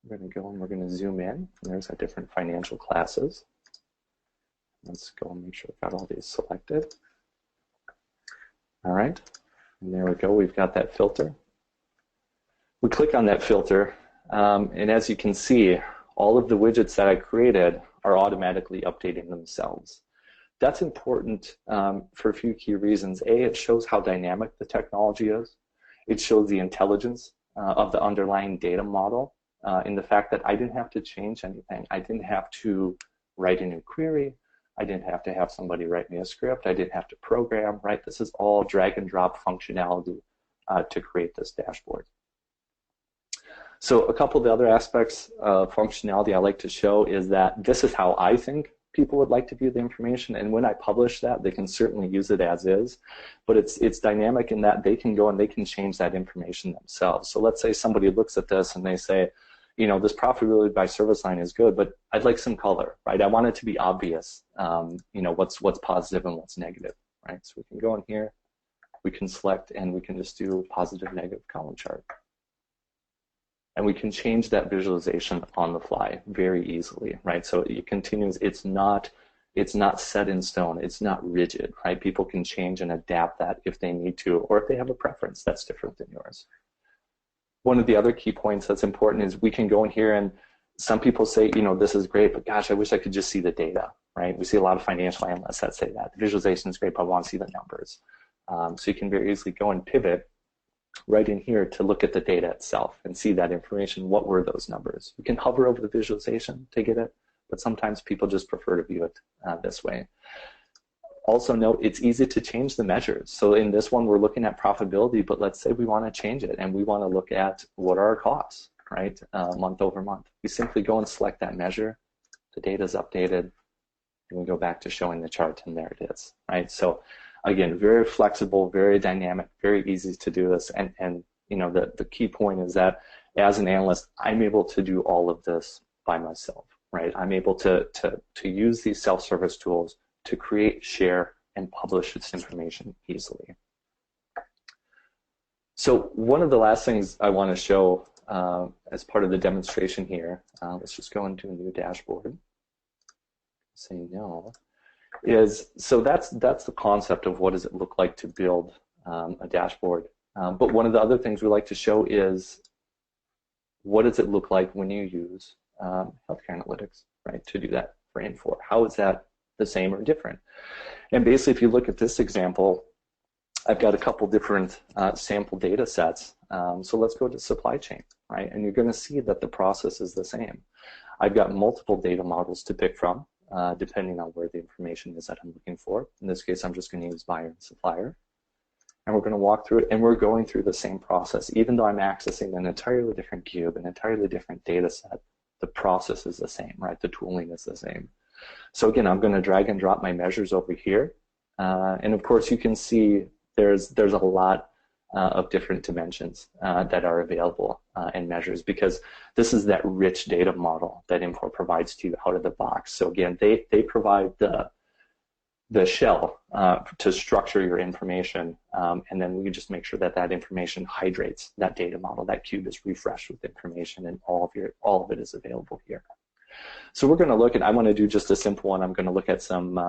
We're going to go and we're going to zoom in, and there's our different financial classes. Let's go and make sure I've got all these selected. All right, and there we go. We've got that filter. We click on that filter, and as you can see, all of the widgets that I created are automatically updating themselves. That's important for a few key reasons. A, it shows how dynamic the technology is. It shows the intelligence of the underlying data model in the fact that I didn't have to change anything. I didn't have to write a new query. I didn't have to have somebody write me a script. I didn't have to program, right? This is all drag and drop functionality to create this dashboard. So a couple of the other aspects of functionality I like to show is that this is how I think people would like to view the information, and when I publish that, they can certainly use it as is, but it's dynamic in that they can go and they can change that information themselves. So let's say somebody looks at this and they say, you know, this profitability by service line is good, but I'd like some color, right? I want it to be obvious, you know, what's positive and what's negative, right? So we can go in here, we can select, and we can just do positive, negative column chart. And we can change that visualization on the fly very easily, right? So it continues, it's not set in stone, it's not rigid, right? People can change and adapt that if they need to, or if they have a preference that's different than yours. One of the other key points that's important is we can go in here, and some people say, you know, this is great, but gosh, I wish I could just see the data, right? We see a lot of financial analysts that say that. The visualization is great, but I want to see the numbers. So you can very easily go and pivot right in here to look at the data itself and see that information. What were those numbers? You can hover over the visualization to get it, but sometimes people just prefer to view it this way. Also note, it's easy to change the measures. So in this one, we're looking at profitability, but let's say we want to change it and we want to look at what are our costs, right, month over month. We simply go and select that measure, the data is updated, and we go back to showing the chart, and there it is, right? So again, very flexible, very dynamic, very easy to do this. And you know, the key point is that as an analyst, I'm able to do all of this by myself, right? I'm able to use these self-service tools to create, share, and publish this information easily. So one of the last things I want to show as part of the demonstration here, let's just go into a new dashboard, say no, is, so that's the concept of what does it look like to build a dashboard. But one of the other things we like to show is what does it look like when you use healthcare analytics, right, to do that for Infor. How is that the same or different? And basically, if you look at this example, I've got a couple different sample data sets. So let's go to supply chain, right? And you're going to see that the process is the same. I've got multiple data models to pick from, depending on where the information is that I'm looking for. In this case, I'm just going to use buyer and supplier. And we're going to walk through it, and we're going through the same process. Even though I'm accessing an entirely different cube, an entirely different data set, the process is the same, right? The tooling is the same. So again, I'm going to drag and drop my measures over here. And of course, you can see there's a lot of different dimensions that are available in measures, because this is that rich data model that Infor provides to you out of the box. So again, they provide the shell to structure your information, and then we just make sure that that information hydrates that data model. That cube is refreshed with information, and all of it is available here. So we're going to look at, I want to do just a simple one. I'm going to look at some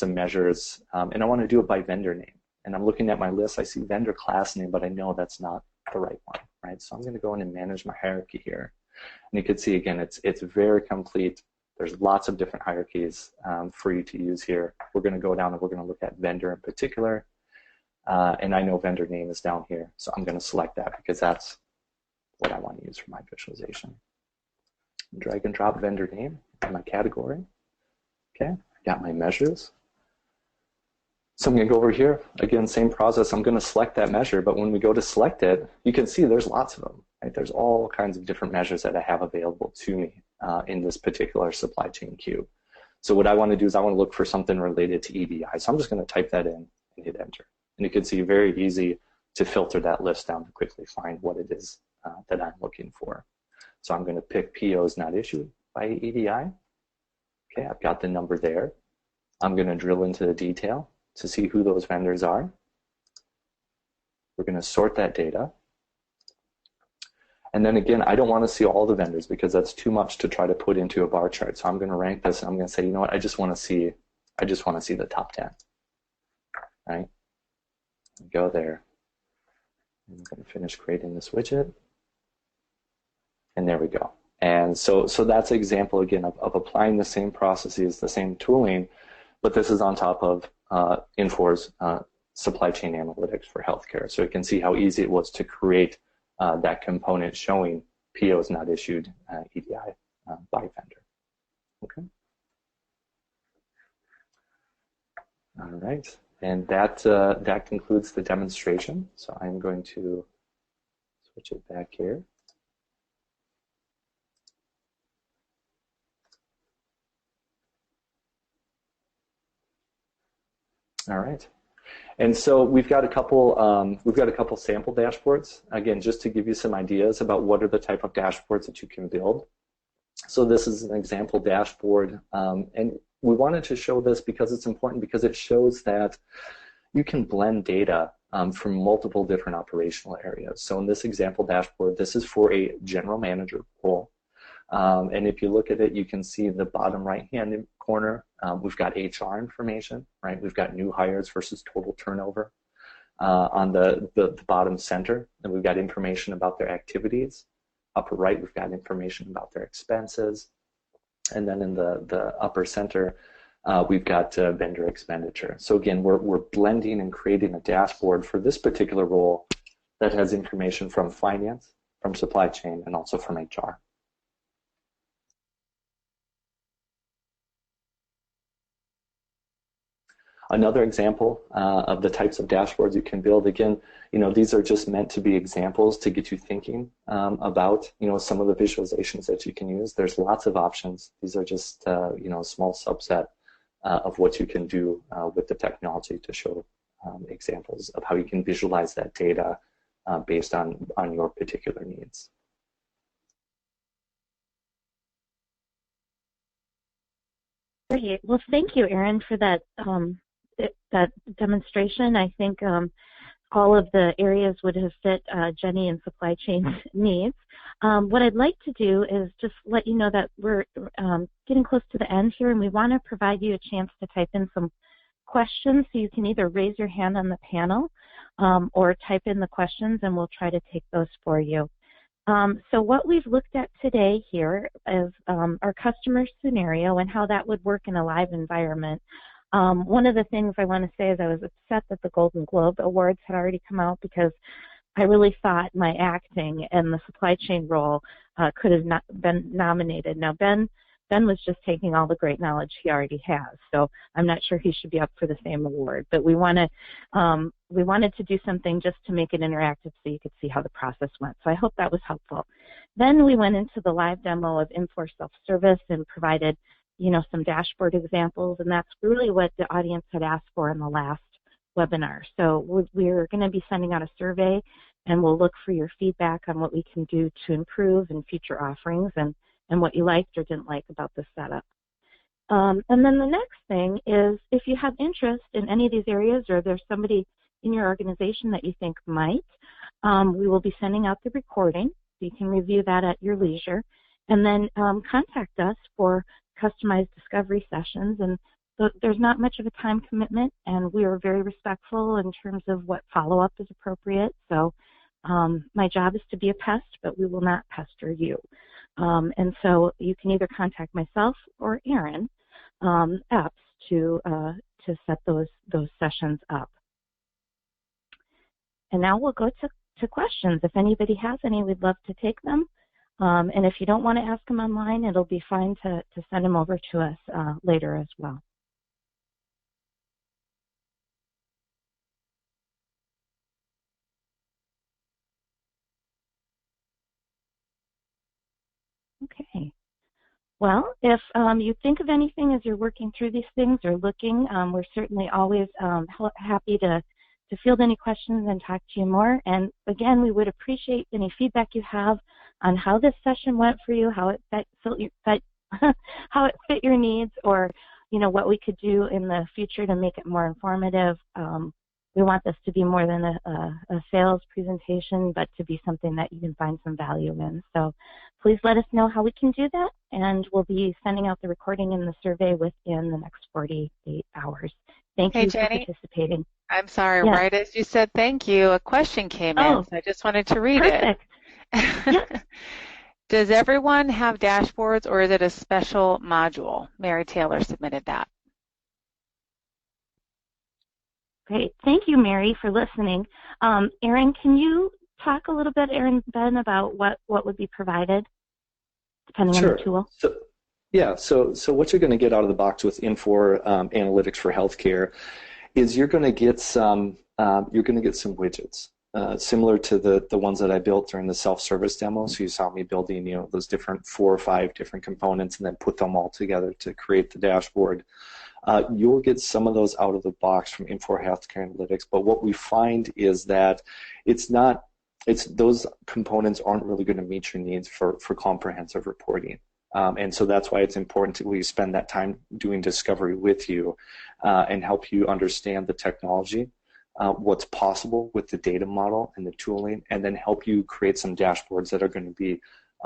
measures, and I want to do it by vendor name. And I'm looking at my list, I see vendor class name, but I know that's not the right one, right? So I'm going to go in and manage my hierarchy here. And you can see, again, it's very complete. There's lots of different hierarchies for you to use here. We're going to go down and we're going to look at vendor in particular. And I know vendor name is down here, so I'm going to select that because that's what I want to use for my visualization. Drag and drop vendor name in my category. Okay, got my measures. So I'm going to go over here. Again, same process. I'm going to select that measure, but when we go to select it, you can see there's lots of them. Right? There's all kinds of different measures that I have available to me in this particular supply chain queue. So what I want to do is I want to look for something related to EDI. So I'm just going to type that in and hit enter. And you can see very easy to filter that list down to quickly find what it is that I'm looking for. So I'm going to pick POs not issued by EDI. Okay, I've got the number there. I'm going to drill into the detail to see who those vendors are. We're going to sort that data. And then again, I don't want to see all the vendors because that's too much to try to put into a bar chart. So I'm going to rank this and I'm going to say, you know what, I just want to see the top 10. Right? Go there. I'm going to finish creating this widget. And there we go. And so that's an example again of applying the same processes, the same tooling, but this is on top of Infor's supply chain analytics for healthcare. So you can see how easy it was to create that component showing POs not issued EDI by vendor. Okay. All right, and that concludes the demonstration. So I'm going to switch it back here. All right, and so we've got a couple sample dashboards. Again, just to give you some ideas about what are the type of dashboards that you can build. So this is an example dashboard, and we wanted to show this because it's important because it shows that you can blend data from multiple different operational areas. So in this example dashboard, this is for a general manager role. And if you look at it, you can see in the bottom right-hand corner, we've got HR information, right? We've got new hires versus total turnover. On the bottom center, and we've got information about their activities. Upper right, we've got information about their expenses. And then in the upper center, we've got vendor expenditure. So again, we're blending and creating a dashboard for this particular role that has information from finance, from supply chain, and also from HR. Another example of the types of dashboards you can build, again, these are just meant to be examples to get you thinking about, some of the visualizations that you can use. There's lots of options. These are just, a small subset of what you can do with the technology to show examples of how you can visualize that data based on your particular needs.
Great. Well, thank you, Aaron, for that demonstration. I think all of the areas would have fit Jenny and supply chain needs. What I'd like to do is just let you know that we're getting close to the end here, and we want to provide you a chance to type in some questions. So you can either raise your hand on the panel or type in the questions, and we'll try to take those for you. So what we've looked at today here is our customer scenario and how that would work in a live environment. One of the things I want to say is I was upset that the Golden Globe Awards had already come out because I really thought my acting and the supply chain role could have not been nominated. Now, Ben was just taking all the great knowledge he already has, so I'm not sure he should be up for the same award. But we wanted to do something just to make it interactive so you could see how the process went. So I hope that was helpful. Then we went into the live demo of Infor self-service and provided some dashboard examples, and that's really what the audience had asked for in the last webinar. So we're going to be sending out a survey, and we'll look for your feedback on what we can do to improve in future offerings and what you liked or didn't like about the setup. And then the next thing is if you have interest in any of these areas or there's somebody in your organization that you think might, we will be sending out the recording. So you can review that at your leisure. And then contact us for customized discovery sessions. And so there's not much of a time commitment, and we are very respectful in terms of what follow-up is appropriate. So my job is to be a pest, but we will not pester you. And so you can either contact myself or Erin Epps to set those sessions up. And now we'll go to questions. If anybody has any, we'd love to take them. And if you don't want to ask them online, it'll be fine to send them over to us later as well. Okay. Well, if you think of anything as you're working through these things or looking, we're certainly always happy to field any questions and talk to you more. And again, we would appreciate any feedback you have on how this session went for you, how it how it fit your needs, or what we could do in the future to make it more informative. We want this to be more than a sales presentation, but to be something that you can find some value in. So please let us know how we can do that, and we'll be sending out the recording and the survey within the next 48 hours. Thank you for participating.
I'm sorry,
yes.
Right as you said thank you, a question came in, so I just wanted to read
it.
Yes. Does everyone have dashboards, or is it a special module? Mary Taylor submitted that.
Great. Thank you, Mary, for listening. Erin, can you talk a little bit, Ben, about what would be provided depending on the tool?
So what you're going to get out of the box with Infor Analytics for Healthcare is you're going to get some widgets similar to the ones that I built during the self-service demo. So you saw me building those different 4 or 5 different components and then put them all together to create the dashboard. You'll get some of those out of the box from Infor Healthcare Analytics, but what we find is that those components aren't really going to meet your needs for comprehensive reporting. And so that's why it's important that we spend that time doing discovery with you and help you understand the technology, what's possible with the data model and the tooling, and then help you create some dashboards that are going to be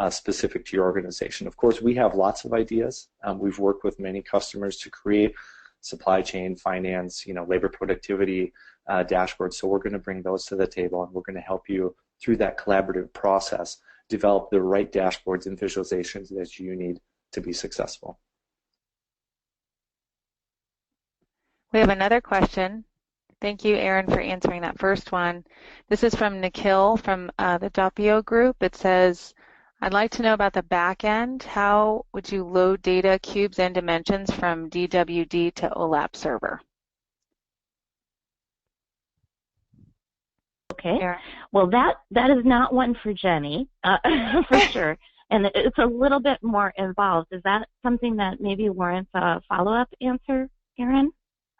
specific to your organization. Of course, we have lots of ideas. We've worked with many customers to create supply chain, finance, labor productivity dashboards. So we're going to bring those to the table, and we're going to help you through that collaborative process develop the right dashboards and visualizations that you need to be successful.
We have another question. Thank you, Erin, for answering that first one. This is from Nikhil from the Doppio group. It says, I'd like to know about the back end. How would you load data, cubes, and dimensions from DWD to OLAP server?
Okay. Erin. Well, that is not one for Jenny, for sure. And it's a little bit more involved. Is that something that maybe warrants a follow-up answer, Erin?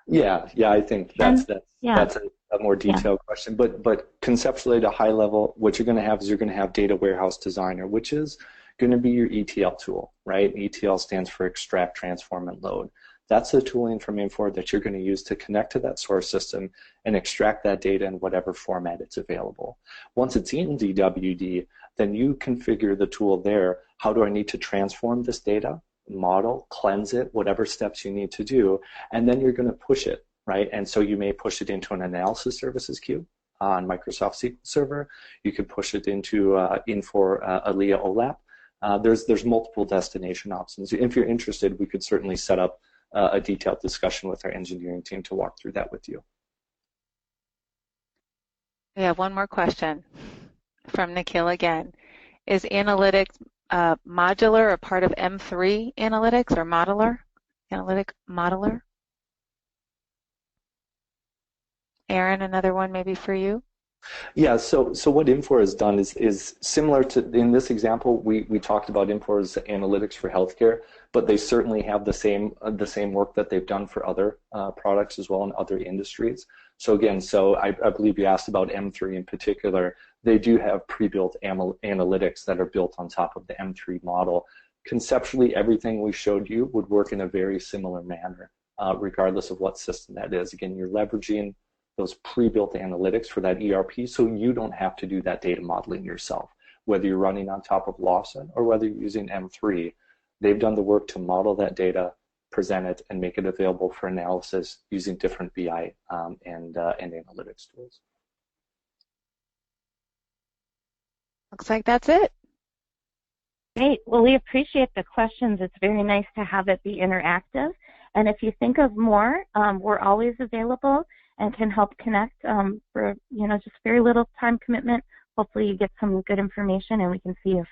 Yeah, I think that's a more detailed question. But conceptually, at a high level, what you're going to have is you're going to have Data Warehouse Designer, which is going to be your ETL tool, right? ETL stands for Extract, Transform, and Load. That's the tooling from Infor that you're going to use to connect to that source system and extract that data in whatever format it's available. Once it's in DWD, then you configure the tool there. How do I need to transform this data? Model, cleanse it, whatever steps you need to do, and then you're going to push it, right? And so you may push it into an analysis services queue on Microsoft SQL Server. You could push it into Infor ALIA OLAP. There's multiple destination options. If you're interested, we could certainly set up a detailed discussion with our engineering team to walk through that with you.
We have one more question from Nikhil again. Is analytics modular a part of M3 analytics or modeler? Analytic modeler? Erin, another one maybe for you?
Yeah, so what Infor has done is similar to, in this example, we talked about Infor's analytics for healthcare, but they certainly have the same work that they've done for other products as well in other industries. So again, I believe you asked about M3 in particular. They do have pre-built analytics that are built on top of the M3 model. Conceptually, everything we showed you would work in a very similar manner, regardless of what system that is. Again, you're leveraging those pre-built analytics for that ERP, so you don't have to do that data modeling yourself. Whether you're running on top of Lawson or whether you're using M3, they've done the work to model that data, present it, and make it available for analysis using different BI and analytics tools.
Looks like that's it.
Great. Well, we appreciate the questions. It's very nice to have it be interactive. And if you think of more, we're always available and can help connect for, just very little time commitment. Hopefully you get some good information and we can see if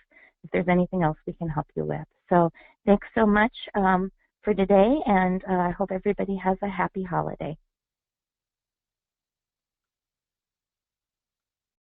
there's anything else we can help you with. So thanks so much for today, and I hope everybody has a happy holiday.